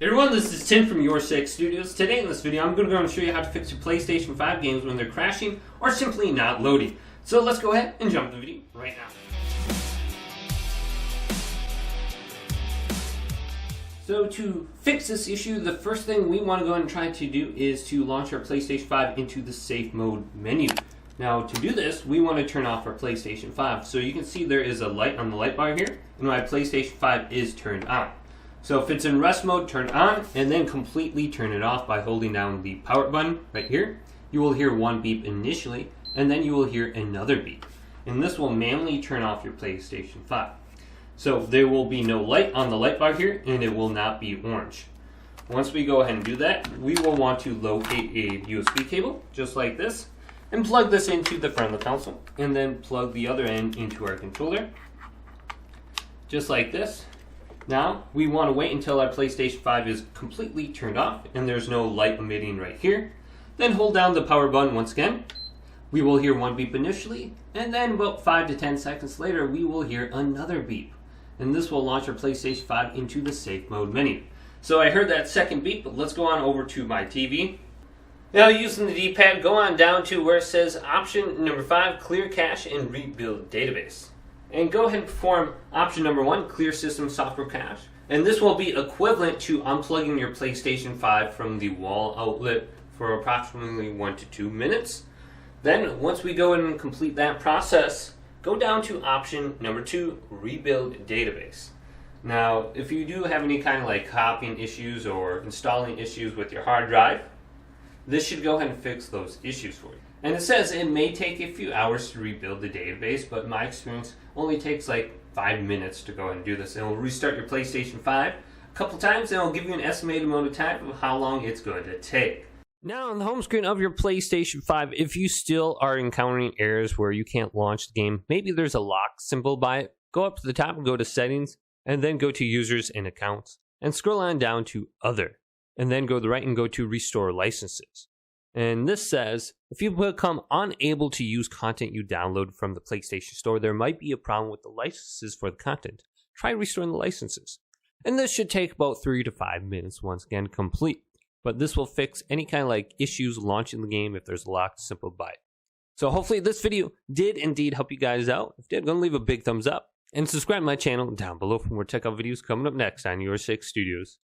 Hey everyone, this is Tim from YourSixStudios. Today in this video, I'm going to go and show you how to fix your PlayStation 5 games when they're crashing or simply not loading. So let's go ahead and jump to the video right now. So to fix this issue, the first thing we want to go ahead and try to do is to launch our PlayStation 5 into the safe mode menu. Now to do this, we want to turn off our PlayStation 5. So you can see there is a light on the light bar here, and my PlayStation 5 is turned on. So if it's in rest mode, turn it on, and then completely turn it off by holding down the power button right here. You will hear one beep initially, and then you will hear another beep. And this will manually turn off your PlayStation 5. So there will be no light on the light bar here, and it will not be orange. Once we go ahead and do that, we will want to locate a USB cable, just like this, and plug this into the front of the console, and then plug the other end into our controller, just like this. Now, we want to wait until our PlayStation 5 is completely turned off and there's no light emitting right here. Then hold down the power button once again. We will hear one beep initially, and then about 5 to 10 seconds later, we will hear another beep. And this will launch our PlayStation 5 into the safe mode menu. So I heard that second beep, but let's go on over to my TV. Now, using the D-pad, go on down to where it says option number 5, clear cache and rebuild database. And go ahead and perform option number 1, clear system software cache. And this will be equivalent to unplugging your PlayStation 5 from the wall outlet for approximately 1 to 2 minutes. Then, once we go in and complete that process, go down to option number 2, rebuild database. Now, if you do have any kind of like copying issues or installing issues with your hard drive, this should go ahead and fix those issues for you. And it says it may take a few hours to rebuild the database, but in my experience, only takes like 5 minutes to go ahead and do this. And it'll restart your PlayStation 5 a couple times, and it'll give you an estimated amount of time of how long it's going to take. Now on the home screen of your PlayStation 5, if you still are encountering errors where you can't launch the game, maybe there's a lock symbol by it, go up to the top and go to Settings, and then go to Users and Accounts, and scroll on down to Other, and then go to the right and go to Restore Licenses. And this says, if you become unable to use content you download from the PlayStation Store, there might be a problem with the licenses for the content. Try restoring the licenses. And this should take about 3 to 5 minutes, once again, complete. But this will fix any kind of like issues launching the game if there's a lock simple by it. So hopefully this video did indeed help you guys out. If it did, go and leave a big thumbs up. And subscribe to my channel down below for more tech out videos coming up next on YourSixStudios.